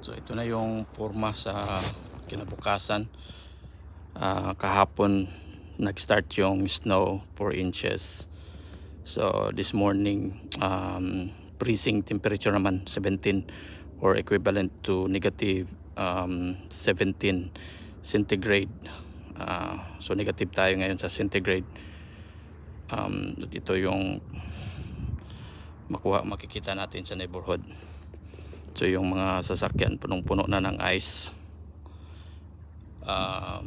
So ito na yung forma sa kinabukasan. Kahapon nag-start yung snow 4 inches. So this morning freezing temperature naman 17 or equivalent to negative 17 centigrade. So negative tayo ngayon sa centigrade. Ito yung makikita natin sa neighborhood. So yung mga sasakyan punong-puno na ng ice.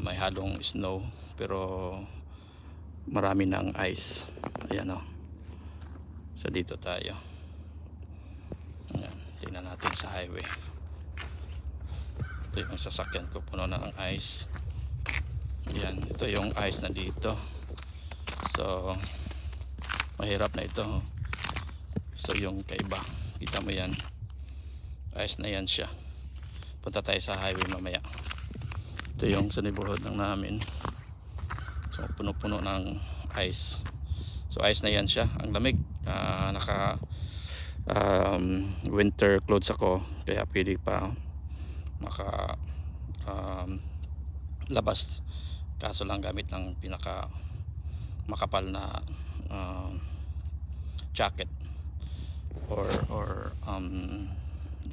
May halong snow pero marami ng ice. Ayan o. So dito tayo. Ayan, tingnan natin sa highway. Ito yung sasakyan ko, puno na ng ice. Ayan, ito yung ice na dito. So mahirap na ito. So yung kaiba, kita mo yan, ice na yan siya. Punta tayo sa highway mamaya. Ito yung sa neighborhood ng namin. So puno-puno ng ice. So ice na yan siya. Ang lamig. Naka winter clothes ako, kaya pwede pa maka labas. Kaso lang gamit ng pinaka makapal na jacket or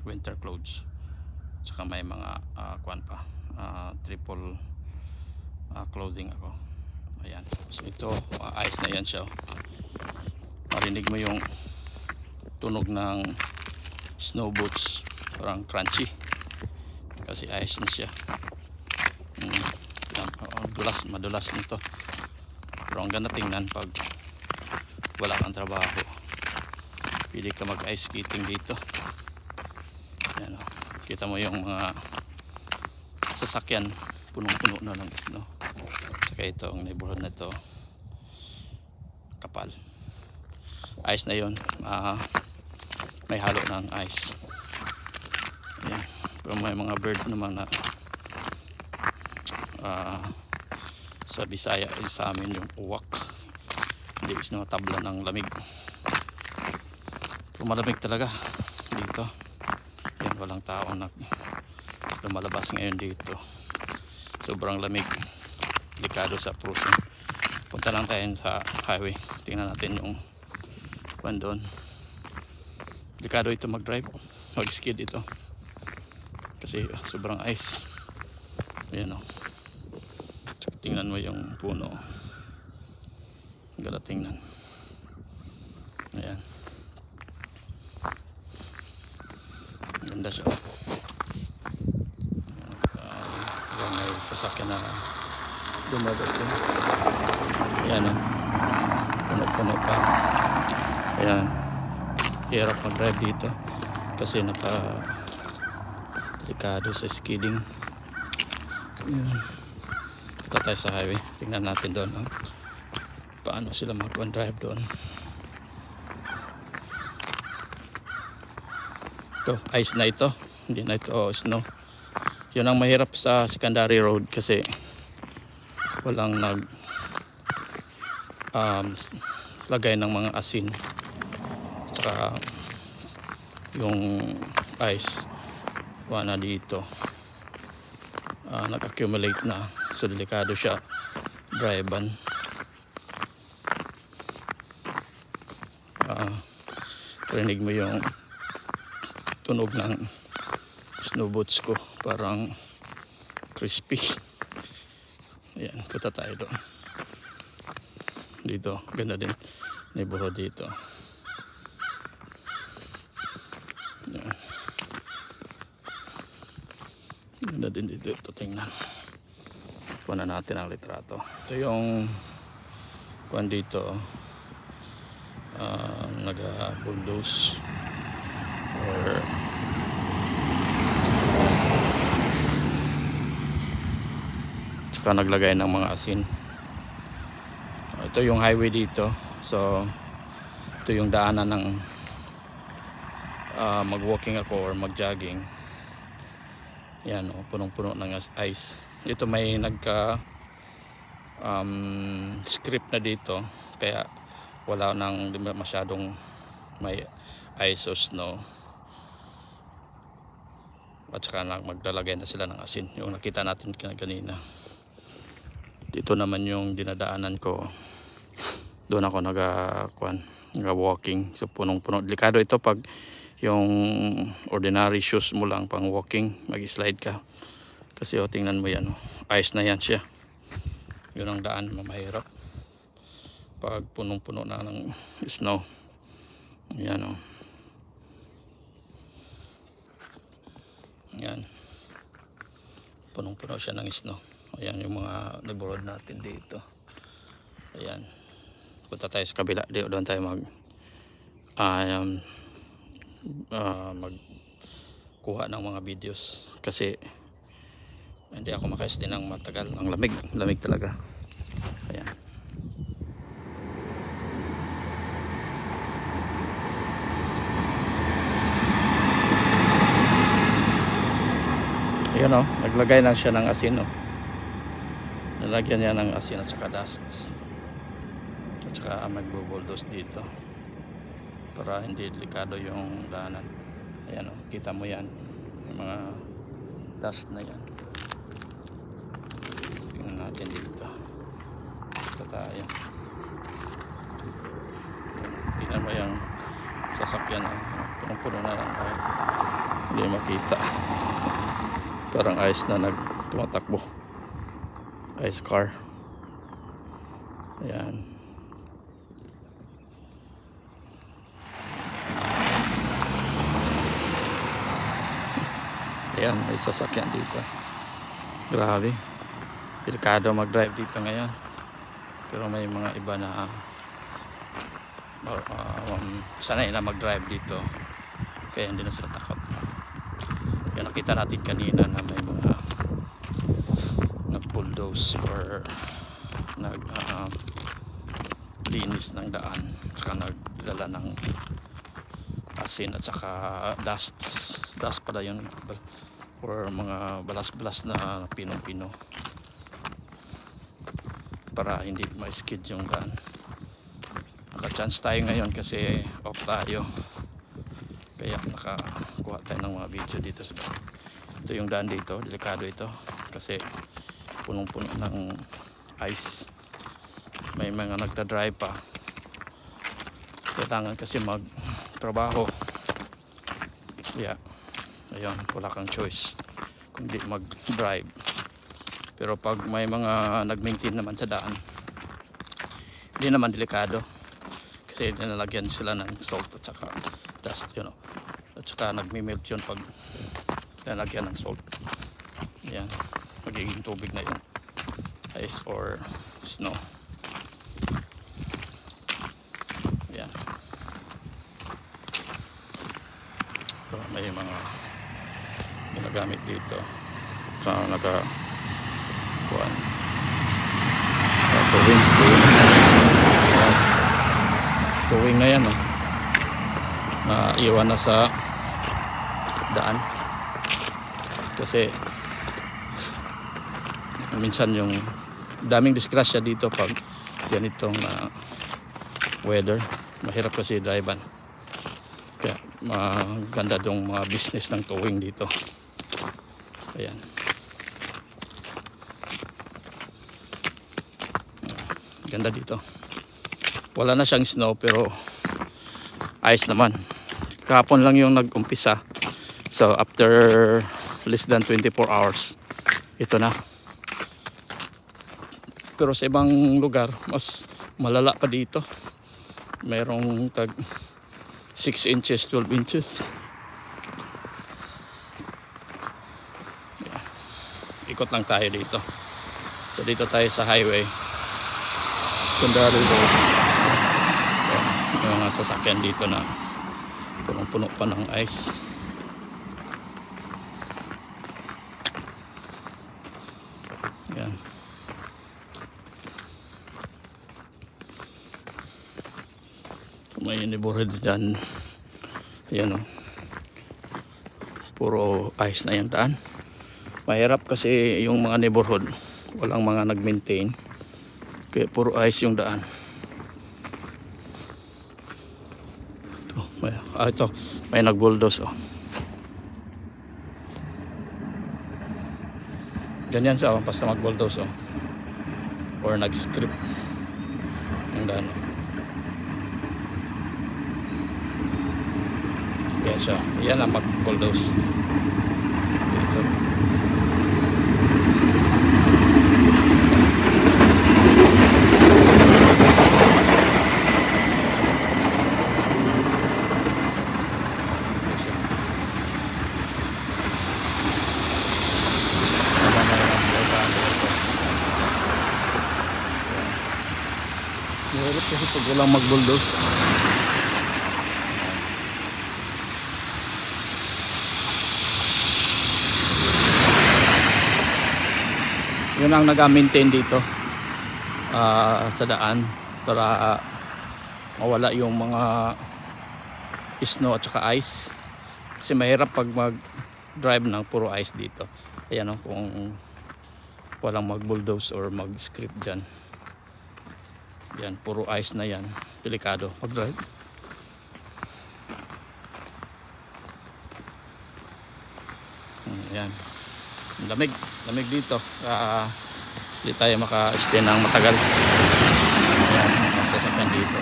winter clothes. Saka may mga triple clothing ako. Ayan. So ito ice na yan siya. Marinig mo yung tunog ng snow boots, parang crunchy kasi ice na siya. Madulas nito, pero ang ganda tingnan pag wala kang trabaho. Pwede ka mag ice skating dito. Ayan, kita mo yung mga sasakyan punong-puno na ng snow. Saka itong neighborhood na ito kapal ice na yun. May halo ng ice. Ayan. Pero may mga bird naman na sa Bisaya, sa amin yung uwak. Hindi is tabla ng lamig. Pero malamig talaga dito. Ayan, walang tao na lumalabas ngayon dito. Sobrang lamig. Delikado sa cruising. Punta lang tayo sa highway. Tingnan natin yung kwan doon. Delikado ito mag-drive. Mag-skid ito. Kasi sobrang ice. Ayan o. Tingnan mo yung puno. Ganda tingnan. Ayan. Ganda siya. Ayan, may sasakyan na dumagat. Ayan o. Puno-puno pa. Ayan. Hirap mag-drive dito kasi delikado sa skidding. Ayan. Punta tayo sa highway. Tingnan natin doon paano sila mag-drive doon. Ito, ice na ito. Hindi na ito snow. Yun ang mahirap sa secondary road kasi walang lagay ng mga asin. Tsaka yung ice na dito nag-accumulate na. So delikado siya drivean. Rinig mo yung tunog ng snow boots ko, parang crispy. Ayan, punta tayo doon. Dito, ganda din neighborhood dito. Ayan. Ganda din dito. Tingnan. Kuha natin ang litrato. Ito yung kuhan dito. Naga-bulldoze or tsaka naglagay ng mga asin. Ito yung highway dito. So ito yung daanan ng mag-walking ako or mag-jogging. Yan o, punong-puno ng ice. Ito may script na dito, kaya wala nang masyadong may ice or snow. At saka maglalagay na sila ng asin, yung nakita natin kanina. Dito naman yung dinadaanan ko, doon ako nag-walking. So punong-puno, delikado ito pag yung ordinary shoes mo lang pang walking, mag-slide ka. Kasi tingnan mo yan, ice na yan siya. Yun ang daan, mahirap pag punong-puno na ng snow. Yan yan, punong-puno siya ng snow. Ayan yung mga neighborhood natin dito. Ayan, punta tayo sa kabila, doon tayo magkuha ng mga videos kasi hindi ako makaiste ng matagal. Ang lamig talaga. Ayan. Ayan naglagay lang siya ng asin nalagyan niya ng asin at saka dust at saka magbubulldoze dito para hindi delikado yung daanan. Ayan kita mo yan, yung mga dust na yan. Tingnan natin dito. Ito tayo. Tingnan mo yung sasakyan punong-puno na lang hindi makita. Parang ice na tumatakbo. Ice car. Ayan. Ayan, may sasakyan dito. Grabe. Delikado mag-drive dito ngayon. Pero may mga iba na sanay na mag-drive dito. Kaya hindi na sila takot. Kaya nakita natin kanina na may mga nag-bulldoze or linis ng daan, saka nagdala ng asin at saka dust pala yun, or mga balas-balas na pinong-pino para hindi ma-skid yung daan. Naka-chance tayo ngayon kasi off tayo, kaya nakakuha tayo ng mga video dito. Ito yung daan dito, delikado ito kasi punong-puno ng ice. May mga nagda-drive pa, kailangan kasi magtrabaho. Yeah, ayun, wala kang choice kundi mag-drive. Pero pag may mga nag-maintain naman sa daan, hindi naman delikado kasi nilalagyan sila ng salt at saka dust, at saka nagmi-melt yun pag nilalagyan ng salt. Yan, magiging tubig na yun, ice or snow. Yan. Ito, may mga ginagamit dito sa tuwing na yan, naiwan na sa daan kasi minsan yung daming disgrasya dito pag ganitong weather. Mahirap kasi drivean, kaya maganda yung mga business ng towing dito. Ayan, ganda dito. Wala na siyang snow pero ice naman. Kahapon lang yung nag-umpisa, so after less than 24 hours ito na. Pero sa ibang lugar mas malala pa dito, mayroong tag 6 inches, 12 inches. Yeah. Ikot lang tayo dito. So dito tayo sa highway, Kundari Road. Yung mga sasakyan dito na punong-puno pa ng ice. Yan. May neighborhood dyan. Yan puro ice na yung daan. Mahirap kasi yung mga neighborhood walang mga nag-maintain, kaya puro ice yung daan. Ito may nag-bulldoze. Ganyan siya, basta mag-bulldoze or nag-script. Yung gano'n. Yan siya. Yan ang mag-bulldoze. Dito. Mahirap kasi pag walang mag-bulldoze. Yun ang nag-maintain dito sa daan para mawala yung mga snow at saka ice. Kasi mahirap pag mag-drive ng puro ice dito. Ayan kung walang mag-bulldoze or mag-script dyan. Yan, puro ice na yan. Delikado mag-drive. Yan. Lamig dito. Hindi tayo maka-stay ng matagal. Yan, masasakyan dito.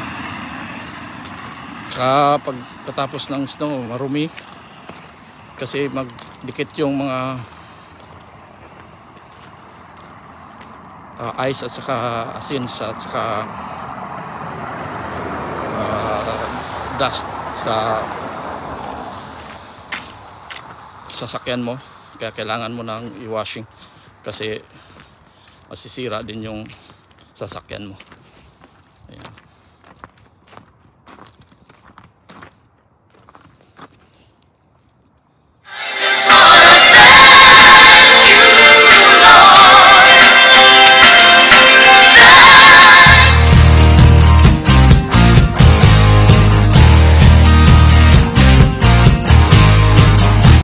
Tsaka pagkatapos ng snow, marumi. Kasi magdikit yung mga ice at saka asin at saka dust sa sasakyan mo. Kaya kailangan mo nang i-washing kasi masisira din yung sasakyan mo.